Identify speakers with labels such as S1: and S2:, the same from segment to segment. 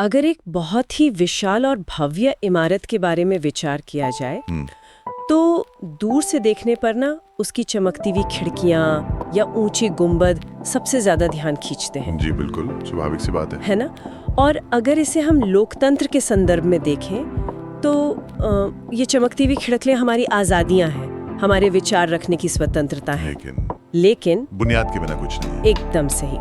S1: अगर एक बहुत ही विशाल और भव्य इमारत के बारे में विचार किया जाए तो दूर से देखने पर ना उसकी चमकती हुई खिड़कियां या ऊंची गुंबद सबसे ज्यादा ध्यान खींचते हैं।
S2: जी बिल्कुल, स्वाभाविक सी बात
S1: है ना? और अगर इसे हम लोकतंत्र के संदर्भ में देखें तो ये चमकती हुई खिड़कियां हमारी आजादियां हैं, हमारे विचार रखने की स्वतंत्रता है। लेकिन
S2: बुनियाद के बिना कुछ नहीं।
S1: एकदम सही।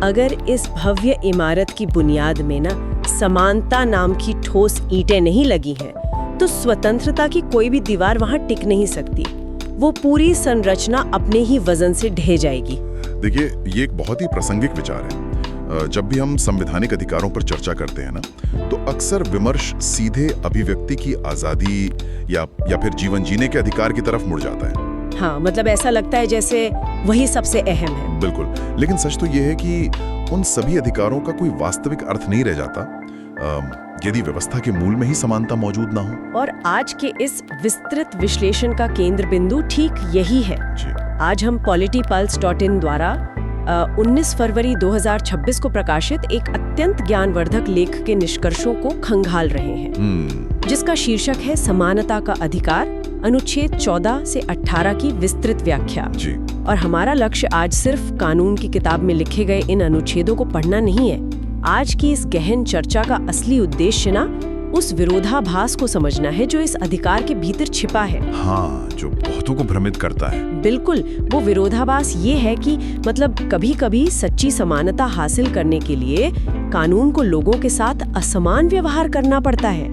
S1: अगर इस भव्य इमारत की बुनियाद में ना समानता नाम की ठोस ईंटें नहीं लगी हैं तो स्वतंत्रता की कोई भी दीवार वहां टिक नहीं सकती। वो पूरी संरचना अपने ही वजन से ढह जाएगी।
S2: देखिए, ये एक बहुत ही प्रासंगिक विचार है। जब भी हम संवैधानिक अधिकारों पर चर्चा करते हैं ना, तो अक्सर विमर्श सीधे अभिव्यक्ति की आजादी या फिर जीवन जीने के अधिकार की तरफ मुड़ जाता है।
S1: हाँ, मतलब ऐसा लगता है जैसे वही सबसे अहम है।
S2: बिल्कुल, लेकिन सच तो ये है कि उन सभी अधिकारों का कोई वास्तविक अर्थ नहीं रह जाता यदि व्यवस्था के मूल में ही समानता मौजूद ना हो।
S1: और आज के इस विस्तृत विश्लेषण का केंद्र बिंदु ठीक यही है। आज हम PolityPulse.in द्वारा 19 फरवरी 2026 को प्रकाशित एक अत्यंत ज्ञानवर्धक लेख के निष्कर्षों को खंगाल रहे हैं, जिसका शीर्षक है समानता का अधिकार, अनुच्छेद 14 से 18 की विस्तृत व्याख्या। और हमारा लक्ष्य आज सिर्फ कानून की किताब में लिखे गए इन अनुच्छेदों को पढ़ना नहीं है। आज की इस गहन चर्चा का असली उद्देश्य ना उस विरोधाभास को समझना है जो इस अधिकार के भीतर छिपा है।
S2: हाँ, जो बहुतों को भ्रमित करता है।
S1: बिल्कुल, वो विरोधाभास ये है कि मतलब कभी-कभी सच्ची समानता हासिल करने के लिए कानून को लोगों के साथ असमान व्यवहार करना पड़ता है।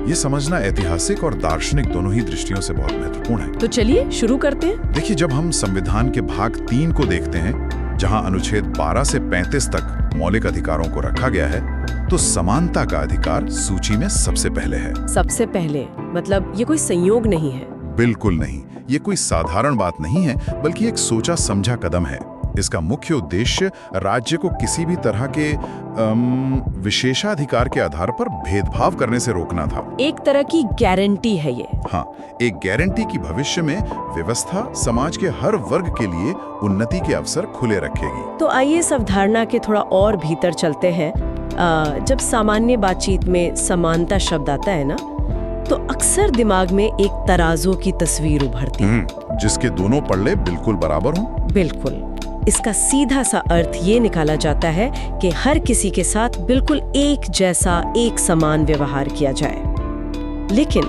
S2: ये समझना ऐतिहासिक और दार्शनिक दोनों ही दृष्टियों से बहुत महत्वपूर्ण है।
S1: तो चलिए शुरू करते हैं।
S2: देखिए, जब हम संविधान के भाग 3 को देखते हैं, जहां अनुच्छेद 12 से 35 तक मौलिक अधिकारों को रखा गया है, तो समानता का अधिकार सूची में सबसे पहले है।
S1: सबसे पहले मतलब ये कोई संयोग नहीं है?
S2: बिल्कुल नहीं, ये कोई साधारण बात नहीं है, बल्कि एक सोचा समझा कदम है। इसका मुख्य उद्देश्य राज्य को किसी भी तरह के विशेषाधिकार के आधार पर भेदभाव करने से रोकना था।
S1: एक तरह की गारंटी है ये।
S2: हाँ, एक गारंटी की भविष्य में व्यवस्था समाज के हर वर्ग के लिए उन्नति के अवसर खुले रखेगी।
S1: तो आइए इस अवधारणा के थोड़ा और भीतर चलते हैं। जब सामान्य बातचीत में समानता शब्द आता है ना, तो अक्सर दिमाग में एक तराजू की तस्वीर उभरती है,
S2: जिसके दोनों पल्ले बिल्कुल बराबर हों।
S1: बिल्कुल। इसका सीधा सा अर्थ ये निकाला जाता है कि हर किसी के साथ बिल्कुल एक जैसा, एक समान व्यवहार किया जाए। लेकिन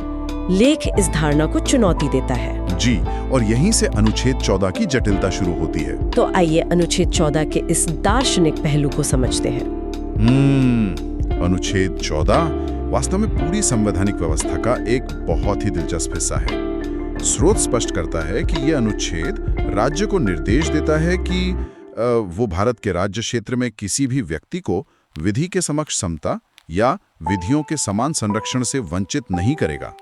S1: लेख इस धारणा को चुनौती देता है।
S2: जी, और यहीं से अनुच्छेद 14 की जटिलता शुरू होती है।
S1: तो आइए अनुच्छेद 14 के इस दार्शनिक पहलू को समझते हैं।
S2: अनुच्छेद 14 वास्तव में पूरी संवैधानिक व्यवस्था का एक बहुत ही दिलचस्प हिस्सा है। स्रोत स्पष्ट करता है कि यह अनुच्छेद राज्य को निर्देश देता है कि वो भारत के राज्य क्षेत्र में किसी भी व्यक्ति को विधि के समक्ष समता या विधियों के समान संरक्षण से वंचित नहीं करेगा।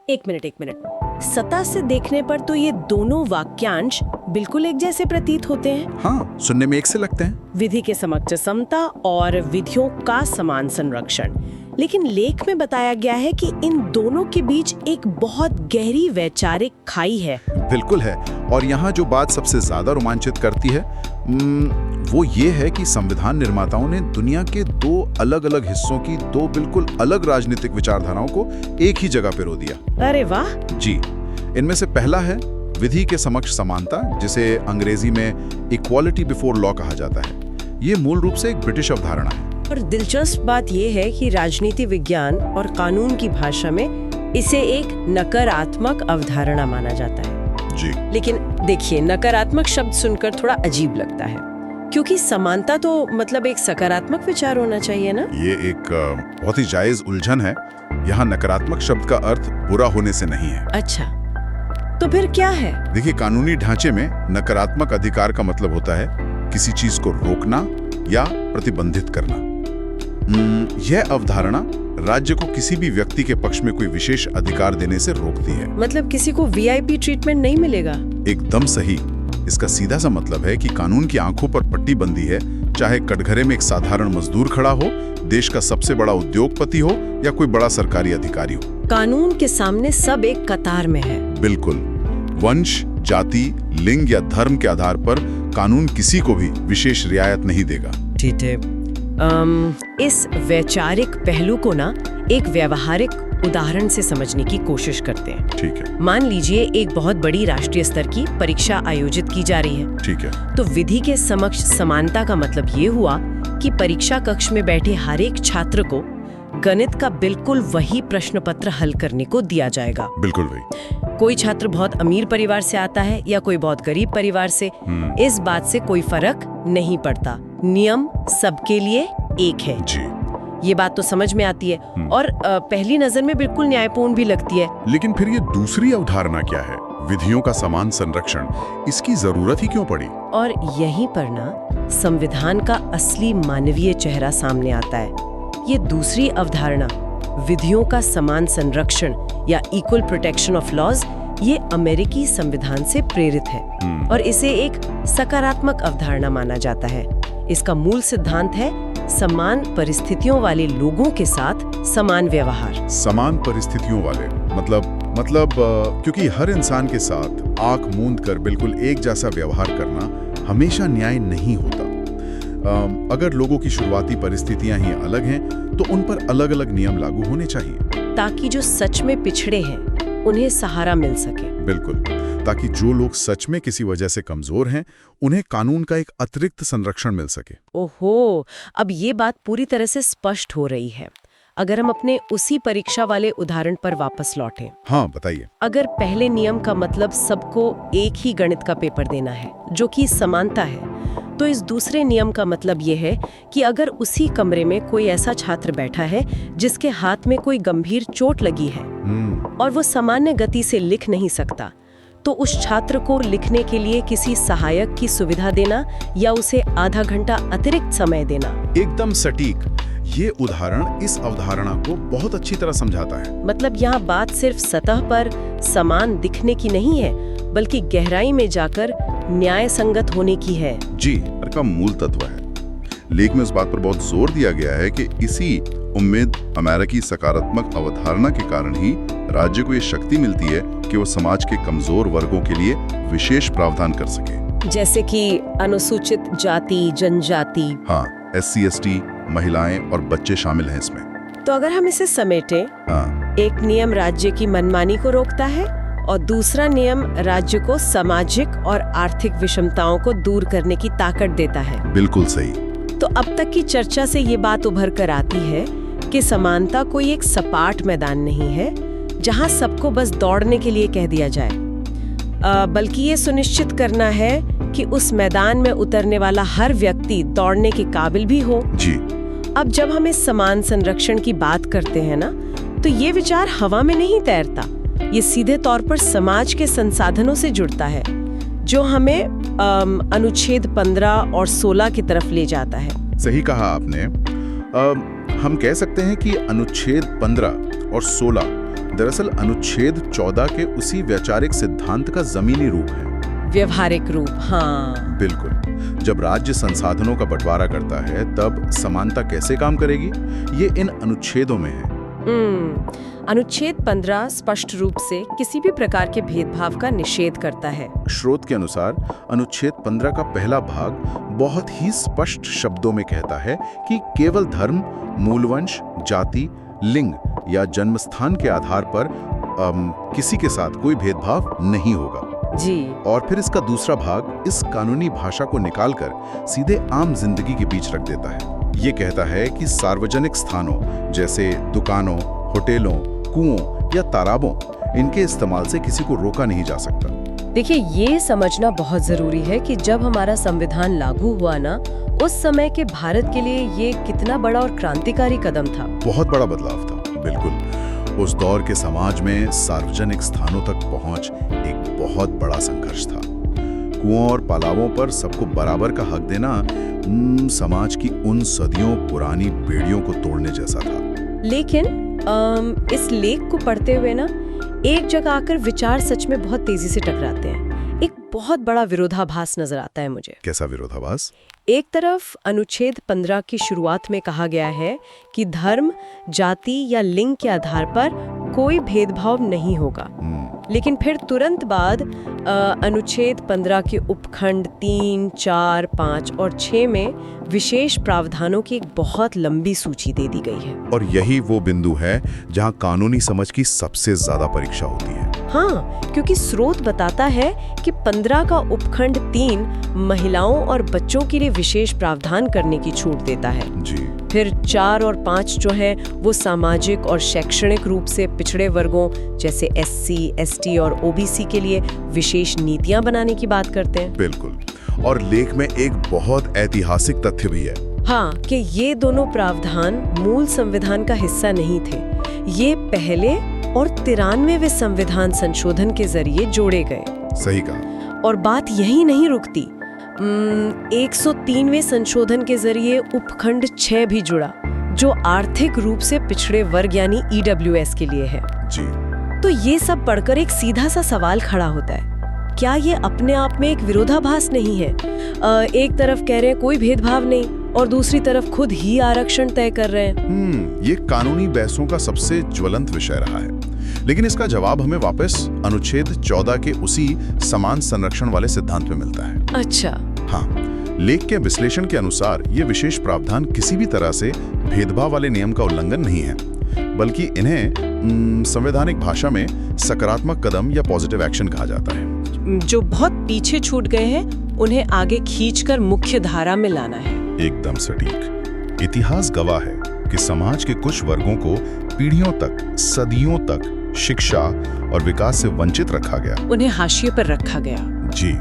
S1: एक मिनट। सतह से देखने पर तो ये दोनों वाक्यांश बिल्कुल एक जैसे प्रतीत होते हैं।
S2: हाँ, सुनने में एक से लगते हैं।
S1: विधि के समक्ष समता और विधियों का समान संरक्षण। लेकिन लेख में बताया गया है कि इन दोनों के बीच एक बहुत गहरी वैचारिक खाई है।
S2: बिल्कुल है, और यहाँ जो बात सबसे ज्यादा रोमांचित करती है वो ये है कि संविधान निर्माताओं ने दुनिया के दो अलग अलग हिस्सों की दो बिल्कुल अलग राजनीतिक विचारधाराओं को एक ही जगह पे रो दिया।
S1: अरे वाह।
S2: जी, इनमें से पहला है विधि के समक्ष समानता, जिसे अंग्रेजी में इक्वालिटी बिफोर लॉ कहा जाता है। ये मूल रूप से एक ब्रिटिश अवधारणा है।
S1: और दिलचस्प बात यह है कि राजनीति विज्ञान और कानून की भाषा में इसे एक नकारात्मक अवधारणा माना जाता है।
S2: जी।
S1: लेकिन देखिए, नकारात्मक शब्द सुनकर थोड़ा अजीब लगता है, क्योंकि समानता तो मतलब एक सकारात्मक विचार होना चाहिए ना।
S2: ये एक बहुत ही जायज उलझन है। यहाँ नकारात्मक शब्द का अर्थ बुरा होने से नहीं है।
S1: अच्छा, तो फिर क्या है?
S2: देखिए, कानूनी ढांचे में नकारात्मक अधिकार का मतलब होता है किसी चीज को रोकना या प्रतिबंधित करना। यह अवधारणा राज्य को किसी भी व्यक्ति के पक्ष में कोई विशेष अधिकार देने से रोकती है। मतलब
S1: किसी को VIP ट्रीटमेंट नहीं मिलेगा?
S2: एकदम सही। इसका सीधा सा मतलब है कि कानून की आंखों पर पट्टी बंदी है, चाहे कटघरे में एक साधारण मजदूर खड़ा हो, देश का सबसे बड़ा उद्योगपति हो या कोई बड़ा सरकारी अधिकारी हो।
S1: कानून के सामने सब एक कतार में है।
S2: बिल्कुल। वंश, जाति, लिंग या धर्म के आधार पर कानून किसी को भी विशेष रियायत नहीं देगा।
S1: ठीक है। इस वैचारिक पहलू को ना एक व्यवहारिक उदाहरण से समझने की कोशिश करते हैं।
S2: ठीक है।
S1: मान लीजिए एक बहुत बड़ी राष्ट्रीय स्तर की परीक्षा आयोजित की जा रही है।
S2: ठीक है।
S1: तो विधि के समक्ष समानता का मतलब ये हुआ कि परीक्षा कक्ष में बैठे हर एक छात्र को गणित का बिल्कुल वही प्रश्न पत्र हल करने को दिया जाएगा।
S2: बिल्कुल वही।
S1: कोई छात्र बहुत अमीर परिवार से आता है या कोई बहुत गरीब परिवार से, इस बात से कोई फर्क नहीं पड़ता। नियम सबके लिए एक है।
S2: जी।
S1: ये बात तो समझ में आती है और पहली नजर में बिल्कुल न्यायपूर्ण भी लगती है।
S2: लेकिन फिर ये दूसरी अवधारणा क्या है, विधियों का समान संरक्षण, इसकी जरूरत ही क्यों पड़ी?
S1: और यहीं पर ना संविधान का असली मानवीय चेहरा सामने आता है। ये दूसरी अवधारणा, विधियों का समान संरक्षण या इक्वल प्रोटेक्शन ऑफ लॉज, ये अमेरिकी संविधान से प्रेरित है और इसे एक सकारात्मक अवधारणा माना जाता है। इसका मूल सिद्धांत है समान परिस्थितियों वाले लोगों के साथ समान व्यवहार।
S2: समान परिस्थितियों वाले मतलब क्योंकि हर इंसान के साथ आंख मूंद कर बिल्कुल एक जैसा व्यवहार करना हमेशा न्याय नहीं होता। अगर लोगों की शुरुआती परिस्थितियां ही अलग हैं तो उन पर अलग अलग नियम लागू होने चाहिए,
S1: ताकि जो सच में पिछड़े हैं उन्हें सहारा मिल सके।
S2: बिल्कुल, ताकि जो लोग सच में किसी वजह से कमजोर हैं उन्हें कानून का एक अतिरिक्त संरक्षण मिल सके।
S1: ओहो, अब ये बात पूरी तरह से स्पष्ट हो रही है। अगर हम अपने उसी परीक्षा वाले उदाहरण पर वापस लौटें।
S2: हाँ, बताइए।
S1: अगर पहले नियम का मतलब सबको एक ही गणित का पेपर देना है, जो कि समानता है, तो इस दूसरे नियम का मतलब ये है कि अगर उसी कमरे में कोई ऐसा छात्र बैठा है जिसके हाथ में कोई गंभीर चोट लगी है और वो सामान्य गति से लिख नहीं सकता, तो उस छात्र को लिखने के लिए किसी सहायक की सुविधा देना या उसे आधा घंटा अतिरिक्त समय देना।
S2: एकदम सटीक। ये उदाहरण इस अवधारणा को बहुत अच्छी तरह समझाता है।
S1: मतलब यहाँ बात सिर्फ सतह पर समान दिखने की नहीं है, बल्कि गहराई में जाकर न्याय संगत होने की है।
S2: जी, का मूल तत्व है। लेख में इस बात पर बहुत जोर दिया गया है कि इसी उम्मीद अमेरिकी सकारात्मक अवधारणा के कारण ही राज्य को ये शक्ति मिलती है कि वो समाज के कमजोर वर्गों के लिए विशेष प्रावधान कर सके,
S1: जैसे कि अनुसूचित जाति, जनजाति।
S2: हाँ, SC, ST, महिलाएं और बच्चे शामिल हैं इसमें।
S1: तो अगर हम इसे समेटें, एक नियम राज्य की मनमानी को रोकता है और दूसरा नियम राज्य को सामाजिक और आर्थिक विषमताओं को दूर करने की ताकत देता है।
S2: बिल्कुल सही।
S1: तो अब तक की चर्चा से ये बात उभर कर आती है कि समानता कोई एक सपाट मैदान नहीं है जहां सबको बस दौड़ने के लिए कह दिया जाए, बल्कि ये सुनिश्चित करना है कि उस मैदान में उतरने वाला हर व्यक्ति दौड़ने के काबिल भी हो।
S2: जी।
S1: अब जब हम इस समान संरक्षण की बात करते हैं ना, तो ये विचार हवा में नहीं तैरता। ये सीधे तौर पर समाज के संसाधनों से जुड़ता है, जो हमें अनुच्छेद 15 और 16 की तरफ ले जाता है।
S2: सही कहा आपने। हम कह सकते हैं कि अनुच्छेद 15 और 16 दरअसल अनुच्छेद 14 के उसी वैचारिक सिद्धांत का जमीनी रूप है।
S1: व्यवहारिक रूप, हाँ।
S2: बिल्कुल। जब राज्य संसाधनों का बंटवारा करता है तब समानता कैसे काम करेगी, ये इन अनुच्छेदों में है।
S1: अनुच्छेद 15 स्पष्ट रूप से किसी भी प्रकार के भेदभाव का निषेध करता है।
S2: स्रोत के अनुसार अनुच्छेद 15 का पहला भाग बहुत ही स्पष्ट शब्दों में कहता है कि केवल धर्म, मूलवंश, जाति, लिंग या जन्मस्थान के आधार पर किसी के साथ कोई भेदभाव नहीं होगा।
S1: जी। और
S2: फिर इसका दूसरा भाग इस कानूनी भाषा को निकालकर सीधे आम जिंदगी के बीच रख देता है। ये कहता है कि सार्वजनिक स्थानों जैसे दुकानों, होटलों, कुओं या तालाबों, इनके इस्तेमाल से किसी को रोका नहीं जा सकता।
S1: देखिए, ये समझना बहुत जरूरी है कि जब हमारा संविधान लागू हुआ ना, उस समय के भारत के लिए ये कितना बड़ा और क्रांतिकारी कदम था।
S2: बहुत बड़ा बदलाव था। बिल्कुल। उस दौर के समाज में सार्वजनिक स्थानों तक पहुंच एक बहुत बड़ा संघर्ष था। कुओं और तालाबों पर सबको बराबर का हक देना समाज की उन सदियों पुरानी बेड़ियों को तोड़ने जैसा था।
S1: लेकिन इस लेख को पढ़ते हुए ना, एक जगह आकर विचार सच में बहुत तेजी से टकराते हैं। एक बहुत बड़ा विरोधाभास नजर आता है मुझे।
S2: कैसा विरोधाभास?
S1: एक तरफ अनुच्छेद 15 की शुरुआत में कहा गया है कि धर्म, जाति या लिंग के आधार पर कोई भेदभाव नहीं होगा। लेकिन फिर तुरंत बाद अनुच्छेद 15 के उपखंड 3, 4, 5 और 6 में विशेष प्रावधानों की एक बहुत लंबी सूची दे दी गई है।
S2: और यही वो बिंदु है जहां कानूनी समझ की सबसे ज्यादा परीक्षा होती है।
S1: हाँ, क्योंकि स्रोत बताता है कि 15 का उपखंड 3 महिलाओं और बच्चों के लिए विशेष प्रावधान करने की छूट देता है।
S2: जी।
S1: फिर 4 और 5 जो है वो सामाजिक और शैक्षणिक रूप से पिछड़े वर्गों जैसे SC, ST और OBC के लिए विशेष नीतियां बनाने की बात करते हैं।
S2: बिल्कुल। और लेख में एक बहुत ऐतिहासिक तथ्य भी है।
S1: हाँ, कि ये दोनों प्रावधान मूल संविधान का हिस्सा नहीं थे। ये पहले और 93वें संविधान संशोधन के जरिए जोड़े गए।
S2: सही कहा।
S1: और बात यही नहीं रुकती। 103वें संशोधन के जरिए उपखंड 6 भी जुड़ा, जो आर्थिक रूप से पिछड़े वर्ग यानी EWS के लिए है।
S2: जी।
S1: तो ये सब पढ़कर एक सीधा सा सवाल खड़ा होता है, क्या ये अपने आप में एक विरोधाभास नहीं है? एक तरफ कह रहे हैं कोई भेदभाव नहीं और दूसरी तरफ खुद ही आरक्षण तय कर रहे हैं।
S2: ये कानूनी बहसों का सबसे ज्वलंत विषय रहा है। लेकिन इसका जवाब हमें वापस अनुच्छेद 14 के उसी समान संरक्षण वाले सिद्धांत में मिलता है।
S1: अच्छा।
S2: हाँ, लेख के विश्लेषण के अनुसार ये विशेष प्रावधान किसी भी तरह से भेदभाव वाले नियम का उल्लंघन नहीं है, बल्कि इन्हें संवैधानिक भाषा में सकारात्मक कदम या पॉजिटिव एक्शन कहा जाता है।
S3: जो बहुत पीछे छूट गए हैं उन्हें आगे खींचकर मुख्य धारा में लाना है।
S2: एकदम सटीक। इतिहास गवाह है कि समाज के कुछ वर्गों को पीढ़ियों तक, सदियों तक शिक्षा और विकास से वंचित रखा गया,
S3: उन्हें हाशिए पर रखा गया।
S2: जी।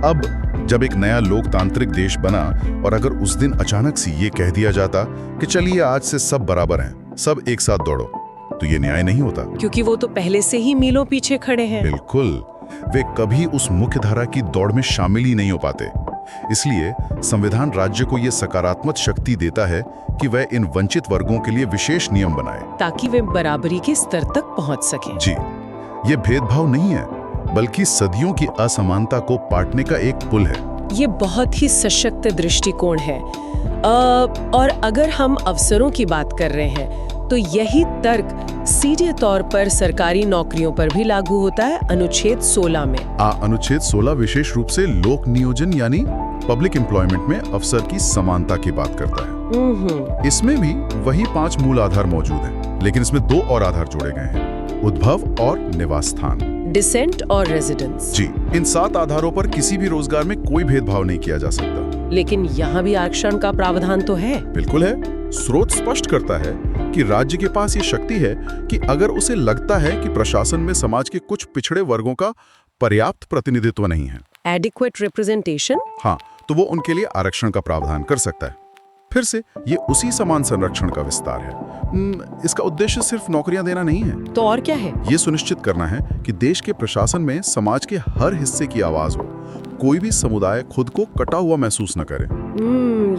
S2: अब जब एक नया लोकतांत्रिक देश बना और अगर उस दिन अचानक से ये कह दिया जाता कि चलिए आज से सब बराबर हैं, सब एक साथ दौड़ो, तो ये न्याय नहीं होता।
S3: क्योंकि वो तो पहले से ही मीलों पीछे खड़े हैं।
S2: बिल्कुल, वे कभी उस मुख्य धारा की दौड़ में शामिल ही नहीं हो पाते। इसलिए संविधान राज्य को यह सकारात्मक शक्ति देता है कि वह इन वंचित वर्गों के लिए विशेष नियम बनाए,
S3: ताकि वे बराबरी के स्तर तक पहुंच सकें।
S2: जी। ये भेदभाव नहीं है, बल्कि सदियों की असमानता को पाटने का एक पुल है।
S3: ये बहुत ही सशक्त दृष्टिकोण है। और अगर हम अवसरों की बात कर रहे हैं तो यही तर्क सीधे तौर पर सरकारी नौकरियों पर भी लागू होता है अनुच्छेद 16 में।
S2: अनुच्छेद 16 विशेष रूप से लोक नियोजन यानी पब्लिक एम्प्लॉयमेंट में अवसर की समानता की बात करता है। इसमें भी वही 5 मूल आधार मौजूद हैं, लेकिन इसमें 2 और आधार जोड़े गए हैं, उद्भव और निवास स्थान,
S1: डिसेंट और रेजिडेंस।
S2: जी। इन 7 आधारों पर किसी भी रोजगार में कोई भेदभाव नहीं किया जा सकता।
S1: लेकिन यहाँ भी आरक्षण का प्रावधान तो है।
S2: बिल्कुल है। स्रोत स्पष्ट करता है कि राज्य के पास ये शक्ति है कि अगर उसे लगता है कि प्रशासन में समाज के कुछ पिछड़े वर्गों का पर्याप्त प्रतिनिधित्व नहीं है,
S1: एडिक्वेट रिप्रेजेंटेशन,
S2: हाँ, तो वो उनके लिए आरक्षण का प्रावधान कर सकता है। फिर से ये उसी समान संरक्षण का विस्तार है। इसका उद्देश्य सिर्फ नौकरियां देना नहीं है,
S1: तो और क्या है?
S2: ये सुनिश्चित करना है कि देश के प्रशासन में समाज के हर हिस्से की आवाज हो, कोई भी समुदाय खुद को कटा हुआ महसूस न करे।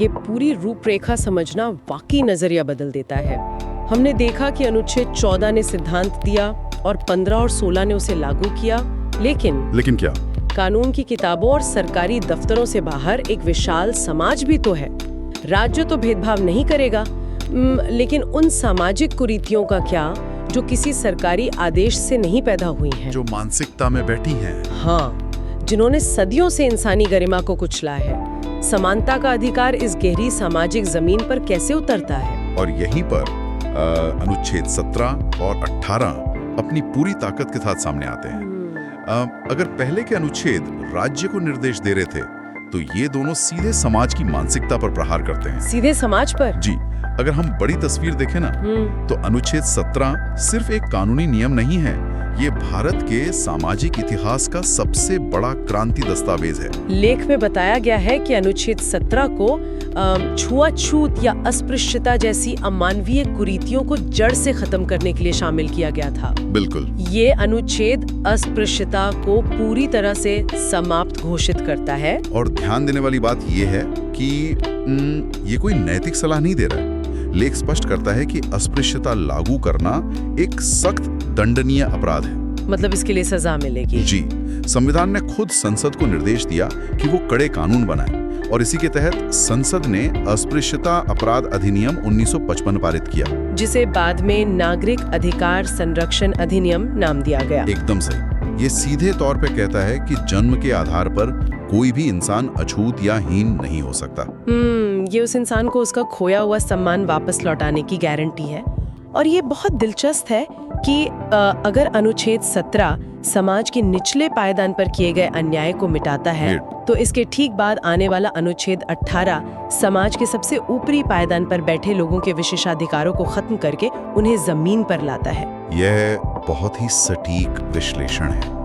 S1: ये पूरी रूपरेखा समझना वाकई नजरिया बदल देता है। हमने देखा कि अनुच्छेद 14 ने सिद्धांत दिया और 15 और 16 ने उसे लागू किया, लेकिन
S2: क्या?
S1: कानून की किताबों और सरकारी दफ्तरों से बाहर एक विशाल समाज भी तो है। राज्य तो भेदभाव नहीं करेगा, लेकिन उन सामाजिक कुरीतियों का क्या जो किसी सरकारी आदेश से नहीं पैदा हुई हैं,
S2: जो मानसिकता में बैठी हैं।
S1: हाँ, जिन्होंने सदियों से इंसानी गरिमा को कुचला है। समानता का अधिकार इस गहरी सामाजिक जमीन पर कैसे उतरता है?
S2: और यहीं पर अनुच्छेद 17 और 18 अपनी पूरी ताकत के साथ सामने आते हैं। अगर पहले के अनुच्छेद राज्य को निर्देश दे रहे थे, तो ये दोनों सीधे समाज की मानसिकता पर प्रहार करते हैं।
S1: सीधे समाज पर?
S2: जी। अगर हम बड़ी तस्वीर देखें ना, तो अनुच्छेद 17 सिर्फ एक कानूनी नियम नहीं है, ये भारत के सामाजिक इतिहास का सबसे बड़ा क्रांति दस्तावेज है।
S1: लेख में बताया गया है कि अनुच्छेद 17 को छुआछूत या अस्पृश्यता जैसी अमानवीय कुरीतियों को जड़ से खत्म करने के लिए शामिल किया गया था।
S2: बिल्कुल।
S1: ये अनुच्छेद अस्पृश्यता को पूरी तरह से समाप्त घोषित करता है।
S2: और ध्यान देने वाली बात ये है कि ये कोई नैतिक सलाह नहीं दे रहा है। लेख स्पष्ट करता है कि अस्पृश्यता लागू करना एक सख्त दंडनीय अपराध है,
S1: मतलब इसके लिए सजा मिलेगी।
S2: जी। संविधान ने खुद संसद को निर्देश दिया कि वो कड़े कानून बनाए और इसी के तहत संसद ने अस्पृश्यता अपराध अधिनियम 1955 पारित किया।
S3: जिसे बाद में नागरिक अधिकार संरक्षण अधिनियम नाम दिया गया।
S2: एकदम सही। ये सीधे तौर पे कहता है कि जन्म के आधार पर कोई भी इंसान अछूत या हीन नहीं हो सकता।
S3: ये उस इंसान को उसका खोया हुआ सम्मान वापस लौटाने की गारंटी है। और ये बहुत दिलचस्प है कि अगर अनुच्छेद 17 समाज के निचले पायदान पर किए गए अन्याय को मिटाता है, तो इसके ठीक बाद आने वाला अनुच्छेद 18 समाज के सबसे ऊपरी पायदान पर बैठे लोगों के विशेषाधिकारों को खत्म करके उन्हें जमीन पर लाता है।
S2: यह बहुत ही सटीक विश्लेषण है।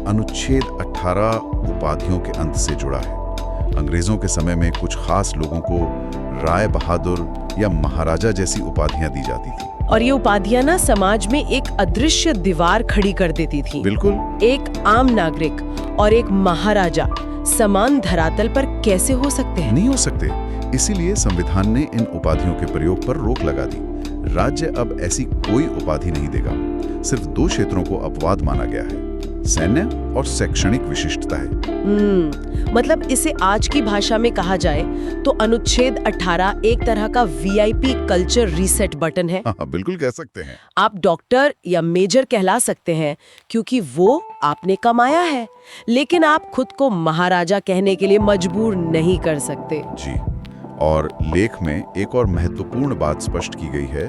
S2: अनुच्छेद 18 उपाधियों के अंत से जुड़ा है। अंग्रेजों के समय में कुछ खास लोगों को राय बहादुर या महाराजा जैसी उपाधियां दी जाती थी।
S3: और ये उपाधियां ना समाज में एक अदृश्य दीवार खड़ी कर देती थी।
S2: बिल्कुल।
S3: एक आम नागरिक और एक महाराजा समान धरातल पर कैसे हो सकते हैं?
S2: नहीं हो सकते। इसीलिए संविधान ने इन उपाधियों के प्रयोग पर रोक लगा दी। राज्य अब ऐसी कोई उपाधि नहीं देगा। सिर्फ 2 क्षेत्रों को अपवाद माना गया है, सैन्य और शैक्षणिक विशिष्टता है।
S3: मतलब इसे आज की भाषा में कहा जाए तो अनुच्छेद 18 एक तरह का VIP कल्चर रीसेट बटन है।
S2: हाँ, बिल्कुल कह सकते हैं।
S3: आप डॉक्टर या मेजर कहला सकते हैं क्योंकि वो आपने कमाया है, लेकिन आप खुद को महाराजा कहने के लिए मजबूर नहीं कर सकते।
S2: जी। और लेख में एक और महत्वपूर्ण बात स्पष्ट की गई है,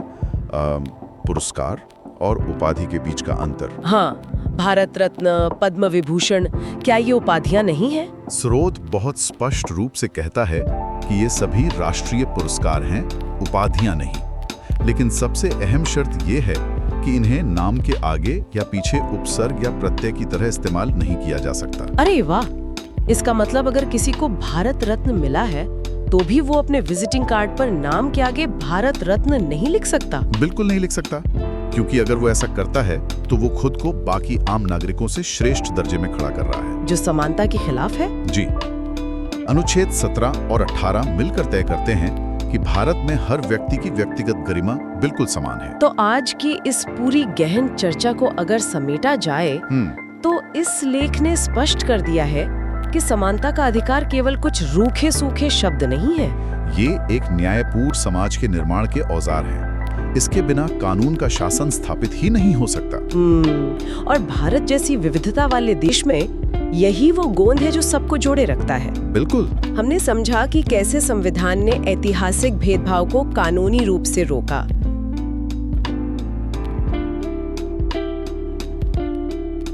S2: पुरस्कार और उपाधि के बीच का अंतर।
S3: हाँ, भारत रत्न, पद्म विभूषण, क्या ये उपाधियां नहीं हैं?
S2: स्रोत बहुत स्पष्ट रूप से कहता है कि ये सभी राष्ट्रीय पुरस्कार हैं, उपाधियां नहीं। लेकिन सबसे अहम शर्त ये है कि इन्हें नाम के आगे या पीछे उपसर्ग या प्रत्यय की तरह इस्तेमाल नहीं किया जा सकता।
S3: अरे वाह! इसका मतलब अगर किसी को भारत रत्न मिला है तो भी वो अपने विजिटिंग कार्ड पर नाम के आगे भारत रत्न नहीं लिख सकता?
S2: बिल्कुल नहीं लिख सकता, क्योंकि अगर वो ऐसा करता है तो वो खुद को बाकी आम नागरिकों से श्रेष्ठ दर्जे में खड़ा कर रहा है,
S3: जो समानता के खिलाफ है।
S2: जी। अनुच्छेद 17 और 18 मिलकर तय करते हैं कि भारत में हर व्यक्ति की व्यक्तिगत गरिमा बिल्कुल समान है।
S3: तो आज की इस पूरी गहन चर्चा को अगर समेटा जाए तो इस लेख ने स्पष्ट कर दिया है कि समानता का अधिकार केवल कुछ रूखे सूखे शब्द नहीं है।
S2: ये एक न्यायपूर्ण समाज के निर्माण के औजार हैं। इसके बिना कानून का शासन स्थापित ही नहीं हो सकता।
S3: और भारत जैसी विविधता वाले देश में यही वो गोंद है जो सबको जोड़े रखता है।
S2: बिल्कुल।
S3: हमने समझा कि कैसे संविधान ने ऐतिहासिक भेदभाव को कानूनी रूप से रोका,